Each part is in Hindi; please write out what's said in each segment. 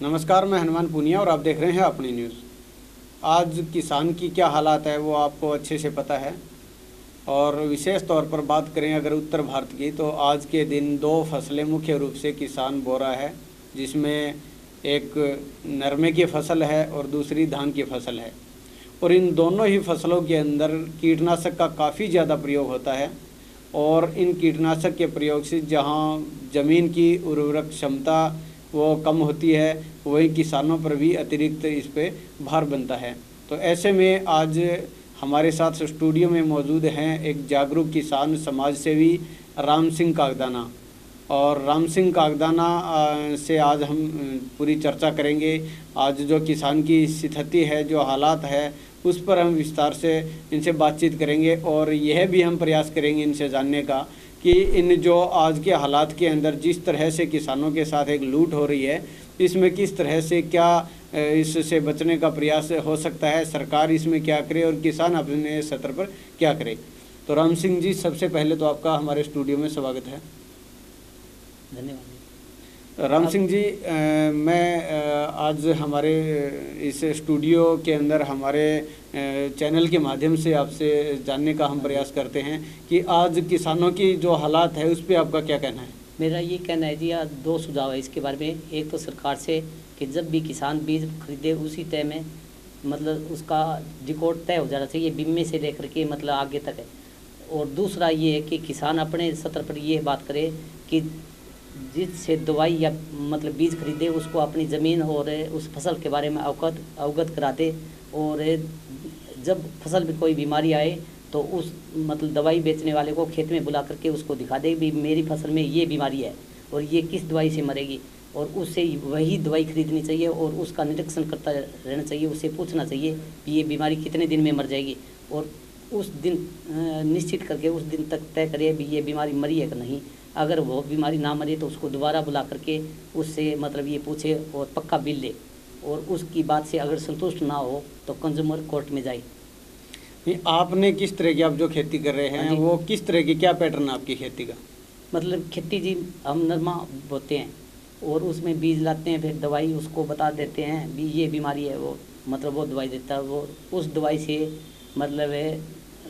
नमस्कार, मैं हनुमान पूनिया और आप देख रहे हैं अपनी न्यूज़। आज किसान की क्या हालात है वो आपको अच्छे से पता है। और विशेष तौर पर बात करें अगर उत्तर भारत की, तो आज के दिन दो फसलें मुख्य रूप से किसान बो रहा है, जिसमें एक नरमे की फसल है और दूसरी धान की फसल है। और इन दोनों ही फसलों के अंदर कीटनाशक का काफ़ी ज़्यादा प्रयोग होता है। और इन कीटनाशक के प्रयोग से जहाँ ज़मीन की उर्वरक क्षमता वो कम होती है, वही किसानों पर भी अतिरिक्त इस पे भार बनता है। तो ऐसे में आज हमारे साथ स्टूडियो में मौजूद हैं एक जागरूक किसान समाज सेवी राम सिंह कागदाना। और राम सिंह कागदाना से आज हम पूरी चर्चा करेंगे। आज जो किसान की स्थिति है, जो हालात है, उस पर हम विस्तार से इनसे बातचीत करेंगे। और यह भी हम प्रयास करेंगे इनसे जानने का कि इन जो आज के हालात के अंदर जिस तरह से किसानों के साथ एक लूट हो रही है, इसमें किस तरह से क्या इससे बचने का प्रयास हो सकता है, सरकार इसमें क्या करे और किसान अपने स्तर पर क्या करे। तो राम सिंह जी, सबसे पहले तो आपका हमारे स्टूडियो में स्वागत है। धन्यवाद। राम सिंह जी, मैं आज हमारे इस स्टूडियो के अंदर हमारे चैनल के माध्यम से आपसे जानने का हम प्रयास करते हैं कि आज किसानों की जो हालात है उस पर आपका क्या कहना है। मेरा ये कहना है जी, आज दो सुझाव है इसके बारे में। एक तो सरकार से कि जब भी किसान बीज खरीदे उसी तय में मतलब उसका रिकॉर्ड तय हो जाना चाहिए, बीमे से लेकर के मतलब आगे तक है। और दूसरा ये है कि किसान अपने स्तर पर ये बात करे कि जिससे दवाई या मतलब बीज खरीदे उसको अपनी ज़मीन और उस फसल के बारे में अवगत करा दे। और जब फसल में कोई बीमारी आए तो उस मतलब दवाई बेचने वाले को खेत में बुला करके उसको दिखा दे भी मेरी फसल में ये बीमारी है और ये किस दवाई से मरेगी, और उससे वही दवाई खरीदनी चाहिए और उसका निरीक्षण करता रहना चाहिए। उससे पूछना चाहिए कि ये बीमारी कितने दिन में मर जाएगी, और उस दिन निश्चित करके उस दिन तक तय करे भी ये बीमारी मरी है कि नहीं। अगर वो बीमारी ना मरे तो उसको दोबारा बुला करके उससे मतलब ये पूछे और पक्का बिल ले, और उसकी बात से अगर संतुष्ट ना हो तो कंज्यूमर कोर्ट में जाए। आपने किस तरह की, आप जो खेती कर रहे हैं वो किस तरह की, क्या पैटर्न है आपकी खेती का? मतलब खेती जी, हम नरमा बोते हैं और उसमें बीज लाते हैं, फिर दवाई उसको बता देते हैं भी ये बीमारी है, वो मतलब वो दवाई देता है। वो उस दवाई से मतलब है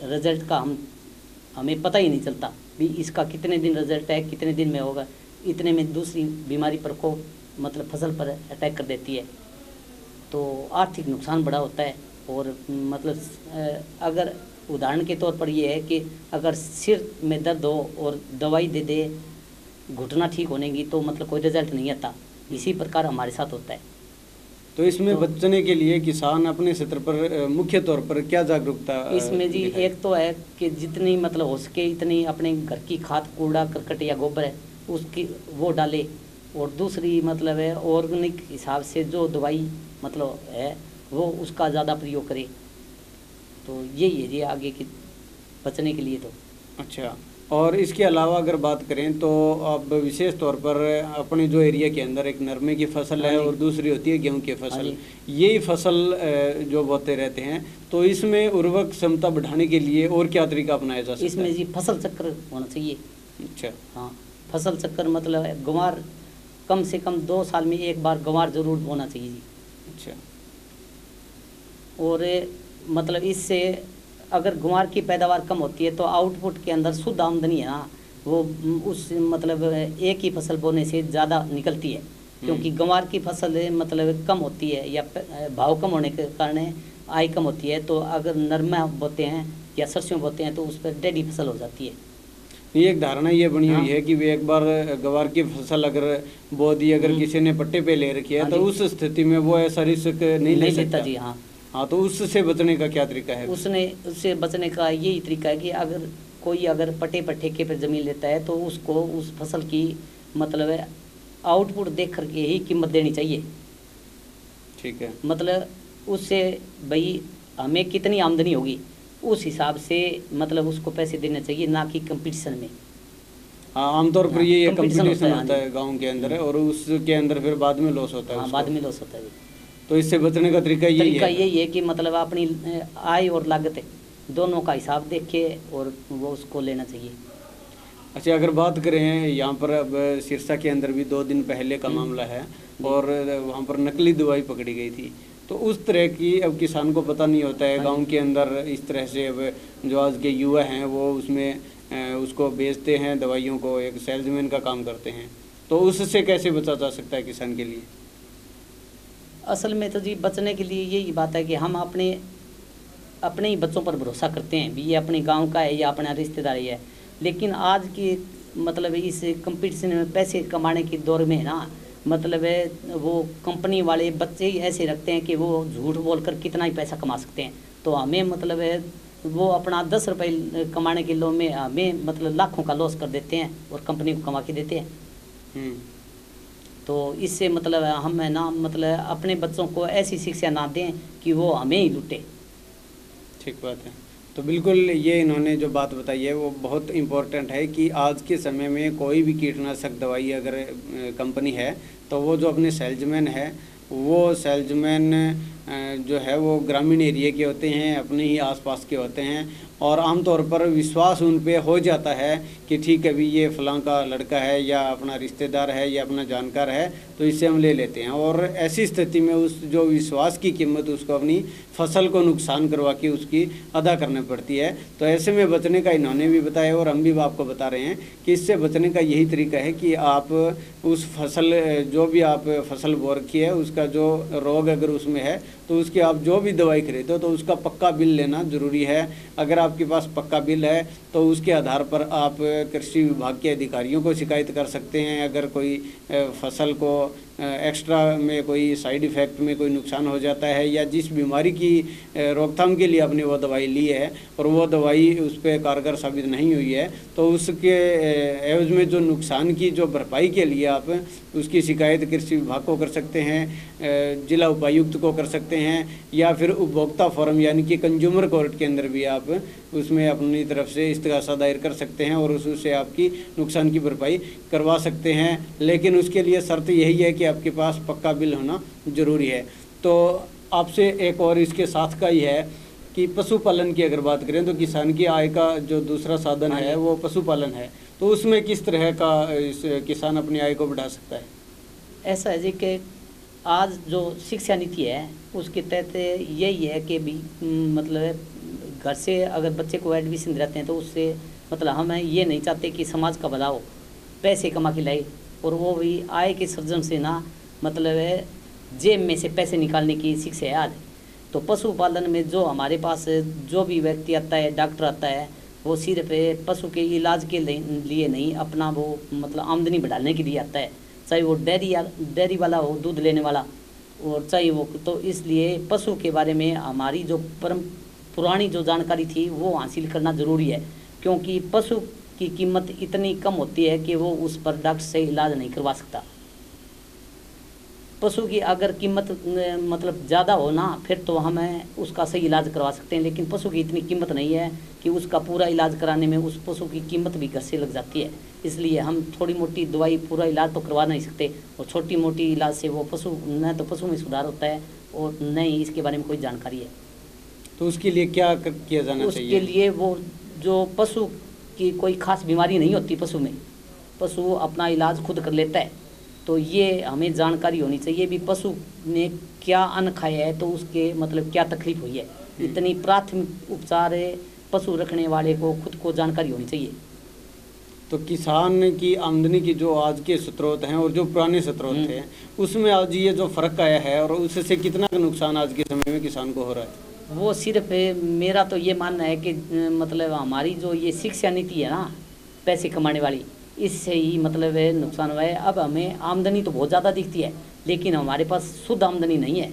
रिजल्ट का हमें पता ही नहीं चलता भी इसका कितने दिन रिजल्ट है, कितने दिन में होगा। इतने में दूसरी बीमारी पर को मतलब फसल पर अटैक कर देती है, तो आर्थिक नुकसान बड़ा होता है। और मतलब अगर उदाहरण के तौर पर ये है कि अगर सिर में दर्द हो और दवाई दे दे घुटना ठीक होने की, तो मतलब कोई रिजल्ट नहीं आता। इसी प्रकार हमारे साथ होता है। तो इसमें बचने के लिए किसान अपने स्तर पर मुख्य तौर पर क्या जागरूकता इसमें जी एक तो है कि जितनी मतलब हो सके इतनी अपने घर की खाद, कूड़ा करकट या गोबर है उसकी वो डाले। और दूसरी मतलब है ऑर्गेनिक हिसाब से जो दवाई मतलब है वो उसका ज़्यादा प्रयोग करे। तो यही है जी आगे की बचने के लिए तो। अच्छा, और इसके अलावा अगर बात करें तो अब विशेष तौर पर अपने जो एरिया के अंदर एक नरमे की फसल है और दूसरी होती है गेहूं की फसल। यही फसल जो बोते रहते हैं, तो इसमें उर्वरक क्षमता बढ़ाने के लिए और क्या तरीका अपनाया जा सकता है? इसमें जी फसल चक्र होना चाहिए। अच्छा, हाँ, फसल चक्कर मतलब है गंवार कम से कम 2 साल में एक बार गंवार जरूर बोना चाहिए जी। अच्छा, और मतलब इससे अगर गुआर की पैदावार कम होती है तो आउटपुट के अंदर शुद्ध आमदनी है ना, वो उस मतलब एक ही फसल बोने से ज़्यादा निकलती है। क्योंकि गंवार की फसल मतलब कम होती है या भाव कम होने के कारण आय कम होती है। तो अगर नरमा बोते हैं या सरसों बोते हैं तो उस पर डेढ़ी फसल हो जाती है। ये एक धारणा ये बनी हुई है कि वे एक बार गवार की फसल अगर बो दी, अगर किसी ने पट्टे पे ले रखी है तो उस स्थिति में वो ऐसा रिस्क नहीं ले सकता जी। हाँ हाँ, तो उससे बचने का क्या तरीका है? उससे बचने का यही तरीका है कि अगर कोई अगर पट्टे पर ठेके पर ज़मीन लेता है तो उसको उस फसल की मतलब है आउटपुट देख करके ही कीमत देनी चाहिए। ठीक है, मतलब उससे भाई हमें कितनी आमदनी होगी उस हिसाब से मतलब उसको पैसे देने चाहिए, ना कि कंपटीशन में। हाँ, आमतौर पर ये कंपटीशन होता है गाँव के अंदर है और उसके अंदर फिर बाद में लॉस होता है। हाँ, बाद में लॉस होता है। तो इससे बचने का तरीका यही है कि मतलब अपनी आय और लागत दोनों का हिसाब देख के और वो उसको लेना चाहिए। अच्छा, अगर बात करें यहाँ पर, अब सिरसा के अंदर भी 2 दिन पहले का मामला है और वहाँ पर नकली दवाई पकड़ी गई थी, तो उस तरह की अब किसान को पता नहीं होता है गांव के अंदर इस तरह से। अब जो आज के युवा हैं वो उसमें उसको बेचते हैं, दवाइयों को एक सेल्समैन का काम करते हैं, तो उससे कैसे बचा जा सकता है किसान के लिए? असल में तो जी बचने के लिए यही बात है कि हम अपने अपने ही बच्चों पर भरोसा करते हैं भी, ये अपने गांव का है या अपना रिश्तेदारी है। लेकिन आज की मतलब इस कंपटीशन में पैसे कमाने के दौर में ना, मतलब है वो कंपनी वाले बच्चे ही ऐसे रखते हैं कि वो झूठ बोलकर कितना ही पैसा कमा सकते हैं। तो हमें मतलब है वो अपना 10 रुपये कमाने के लो में हमें मतलब लाखों का लॉस कर देते हैं और कंपनी को कमा के देते हैं। तो इससे मतलब हम है ना, मतलब अपने बच्चों को ऐसी शिक्षा ना दें कि वो हमें ही लूटे। ठीक बात है। तो बिल्कुल ये इन्होंने जो बात बताई है वो बहुत इम्पोर्टेंट है कि आज के समय में कोई भी कीटनाशक दवाई अगर कंपनी है तो वो जो अपने सेल्समैन है, वो सेल्समैन जो है वो ग्रामीण एरिया के होते हैं, अपने ही आसपास के होते हैं, और आमतौर पर विश्वास उन पे हो जाता है कि ठीक है भी ये फलां का लड़का है या अपना रिश्तेदार है या अपना जानकार है, तो इससे हम ले लेते हैं। और ऐसी स्थिति में उस जो विश्वास की कीमत उसको अपनी फसल को नुकसान करवा के उसकी अदा करनी पड़ती है। तो ऐसे में बचने का इन्होंने भी बताया और हम भी आपको बता रहे हैं कि इससे बचने का यही तरीका है कि आप उस फसल, जो भी आप फसल बो रखी है, उसका जो रोग अगर उसमें है तो उसकी आप जो भी दवाई खरीदो तो उसका पक्का बिल लेना ज़रूरी है। अगर आपके पास पक्का बिल है तो उसके आधार पर आप कृषि विभाग के अधिकारियों को शिकायत कर सकते हैं। अगर कोई फसल को एक्स्ट्रा में कोई साइड इफ़ेक्ट में कोई नुकसान हो जाता है या जिस बीमारी की रोकथाम के लिए आपने वो दवाई ली है और वो दवाई उस पर कारगर साबित नहीं हुई है, तो उसके एवज में जो नुकसान की जो भरपाई के लिए आप उसकी शिकायत कृषि विभाग को कर सकते हैं, जिला उपायुक्त को कर सकते हैं, या फिर उपभोक्ता फोरम यानी कि कंज्यूमर कोर्ट के अंदर भी आप उसमें अपनी तरफ से इस्तगासा दायर कर सकते हैं और उससे आपकी नुकसान की भरपाई करवा सकते हैं। लेकिन उसके लिए शर्त यही है कि आपके पास पक्का बिल होना ज़रूरी है। तो आपसे एक और इसके साथ का ही है कि पशुपालन की अगर बात करें तो किसान की आय का जो दूसरा साधन है वो पशुपालन है, तो उसमें किस तरह का इस किसान अपनी आय को बढ़ा सकता है? ऐसा है जी कि आज जो शिक्षा नीति है उसके तहत यही है कि भी मतलब घर से अगर बच्चे को एडमिशन दिलाते हैं तो उससे मतलब हम ये नहीं चाहते कि समाज का बदलाव पैसे कमा के लाए, और वो भी आय के सृजन से ना, मतलब जेब में से पैसे निकालने की शिक्षा है आज। तो पशुपालन में जो हमारे पास जो भी व्यक्ति आता है, डॉक्टर आता है, वो सिर्फ पशु के इलाज के लिए नहीं, अपना वो मतलब आमदनी बढ़ाने के लिए आता है, चाहे वो डेयरी वाला हो, दूध लेने वाला, और चाहे वो, तो इसलिए पशु के बारे में हमारी जो पुरानी जो जानकारी थी वो हासिल करना ज़रूरी है, क्योंकि पशु की कीमत इतनी कम होती है कि वो उस पर डॉक्टर से इलाज नहीं करवा सकता। पशु की अगर कीमत मतलब ज़्यादा हो ना, फिर तो हम उसका सही इलाज करवा सकते हैं, लेकिन पशु की इतनी कीमत नहीं है कि उसका पूरा इलाज कराने में उस पशु की कीमत भी घर से लग जाती है। इसलिए हम थोड़ी मोटी दवाई पूरा इलाज तो करवा नहीं सकते, और छोटी मोटी इलाज से वो पशु न तो पशु में सुधार होता है और न ही इसके बारे में कोई जानकारी है। तो उसके लिए क्या किया जाना चाहिए? उसके लिए वो जो पशु की कोई खास बीमारी नहीं होती पशु में, पशु अपना इलाज खुद कर लेता है, तो ये हमें जानकारी होनी चाहिए भी पशु ने क्या अन्न खाया है, तो उसके मतलब क्या तकलीफ हुई है। इतनी प्राथमिक उपचार पशु रखने वाले को खुद को जानकारी होनी चाहिए। तो किसान की आमदनी की जो आज के स्रोत हैं और जो पुराने स्रोत थे, उसमें आज ये जो फ़र्क आया है और उससे कितना नुकसान आज के समय में किसान को हो रहा है? वो सिर्फ मेरा तो ये मानना है कि मतलब हमारी जो ये शिक्षा नीति है ना, पैसे कमाने वाली, इससे ही मतलब नुकसान हुआ है। अब हमें आमदनी तो बहुत ज़्यादा दिखती है, लेकिन हमारे पास शुद्ध आमदनी नहीं है।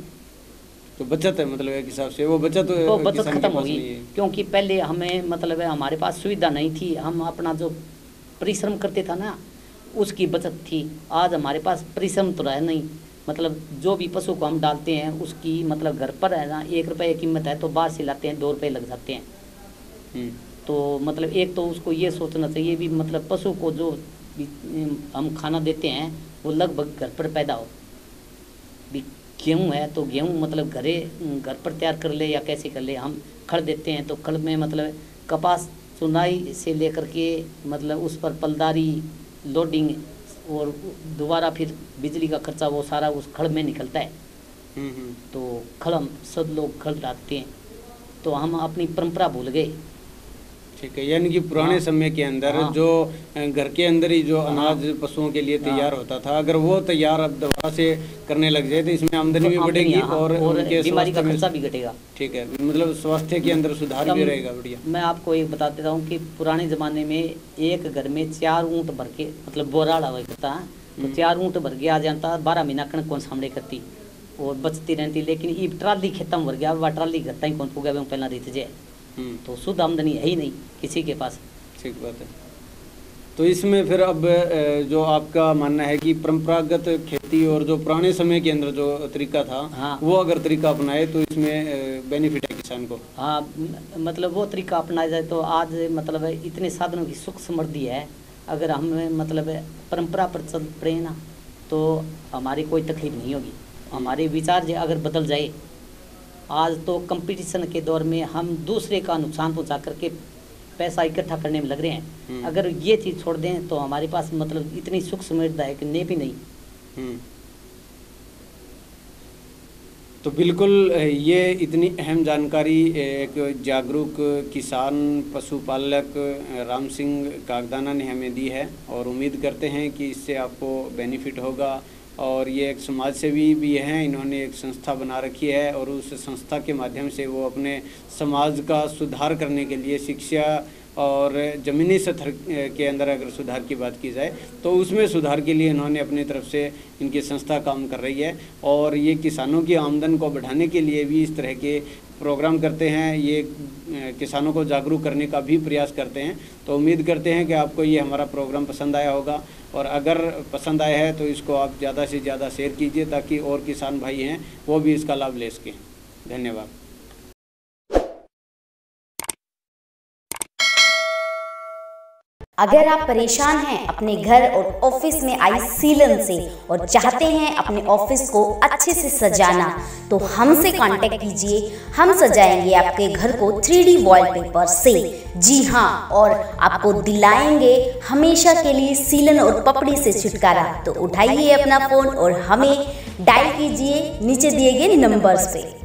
तो बचत है, मतलब एक हिसाब से वो बचत खत्म हो गई, क्योंकि पहले हमें मतलब हमारे पास सुविधा नहीं थी, हम अपना जो परिश्रम करते था ना उसकी बचत थी। आज हमारे पास परिश्रम तो रहा नहीं, मतलब जो भी पशु को हम डालते हैं उसकी मतलब घर पर है ना 1 रुपये की कीमत है, तो बाहर से लाते हैं 2 रुपये लग जाते हैं। तो मतलब एक तो उसको ये सोचना चाहिए भी मतलब पशु को जो हम खाना देते हैं वो लगभग घर पर पैदा हो। भी गेहूँ है तो गेहूँ मतलब घर पर तैयार कर ले या कैसे कर ले, हम खड़ देते हैं तो खड़ में मतलब कपास चुनाई से लेकर के मतलब उस पर पलदारी लोडिंग और दोबारा फिर बिजली का खर्चा वो सारा उस खड़ में निकलता है। तो खड़ हम सब लोग खड़ डालते हैं, तो हम अपनी परंपरा भूल गए। ठीक है, यानी कि पुराने समय के अंदर जो घर के अंदर ही जो अनाज पशुओं के लिए तैयार होता था, अगर वो तैयार अब दोबारा से करने लग जाए तो इसमें आमदनी भी बढ़ेगी और उनके बीमारी का खर्चा भी घटेगा। ठीक है, मतलब स्वास्थ्य के अंदर सुधार भी रहेगा। बढ़िया। मैं आपको एक बता देता हूँ कि पुराने ज़माने में एक घर में 4 ऊँट भर के मतलब बोराड़ा हुआ करता है, तो 4 ऊँट भर के आ जाता, 12 महीना कणक कौन सामने करती और बचती रहती। लेकिन ये ट्राली खत्म हो गया, वह ट्राली घर तक कौन पुगा पहला रीत जाए, तो शुद्ध आमदनी है ही नहीं किसी के पास। ठीक बात है। तो इसमें फिर अब जो आपका मानना है कि परंपरागत खेती और जो पुराने समय के अंदर जो तरीका था, वो अगर तरीका अपनाए तो इसमें बेनिफिट है किसान को। हाँ, मतलब वो तरीका अपनाया जाए तो आज मतलब इतने साधनों की सुख समृद्धि है, अगर हम मतलब परंपरा पर चल पड़े ना तो हमारी कोई तकलीफ नहीं होगी। हमारे विचार अगर बदल जाए, आज तो कंपटीशन के दौर में हम दूसरे का नुकसान पहुंचा करके पैसा इकट्ठा करने में लग रहे हैं। अगर ये चीज़ छोड़ दें तो हमारे पास मतलब इतनी सुख समृद्धि है कि भी नहीं। तो बिल्कुल ये इतनी अहम जानकारी एक जागरूक किसान पशुपालक राम सिंह कागदाना ने हमें दी है, और उम्मीद करते हैं कि इससे आपको बेनिफिट होगा। और ये एक समाज सेवी भी हैं, इन्होंने एक संस्था बना रखी है और उस संस्था के माध्यम से वो अपने समाज का सुधार करने के लिए शिक्षा और ज़मीनी स्तर के अंदर अगर सुधार की बात की जाए तो उसमें सुधार के लिए इन्होंने अपनी तरफ से इनकी संस्था काम कर रही है। और ये किसानों की आमदन को बढ़ाने के लिए भी इस तरह के प्रोग्राम करते हैं, ये किसानों को जागरूक करने का भी प्रयास करते हैं। तो उम्मीद करते हैं कि आपको ये हमारा प्रोग्राम पसंद आया होगा, और अगर पसंद आया है तो इसको आप ज़्यादा से ज़्यादा शेयर कीजिए ताकि और किसान भाई हैं वो भी इसका लाभ ले सकें। धन्यवाद। अगर आप परेशान हैं अपने घर और ऑफिस में आई सीलन से और चाहते हैं अपने ऑफिस को अच्छे से सजाना, तो हमसे कांटेक्ट कीजिए। हम सजाएंगे आपके घर को 3D वॉलपेपर से। जी हाँ, और आपको दिलाएंगे हमेशा के लिए सीलन और पपड़ी से छुटकारा। तो उठाइए अपना फ़ोन और हमें डायल कीजिए नीचे दिए गए नंबर्स पे।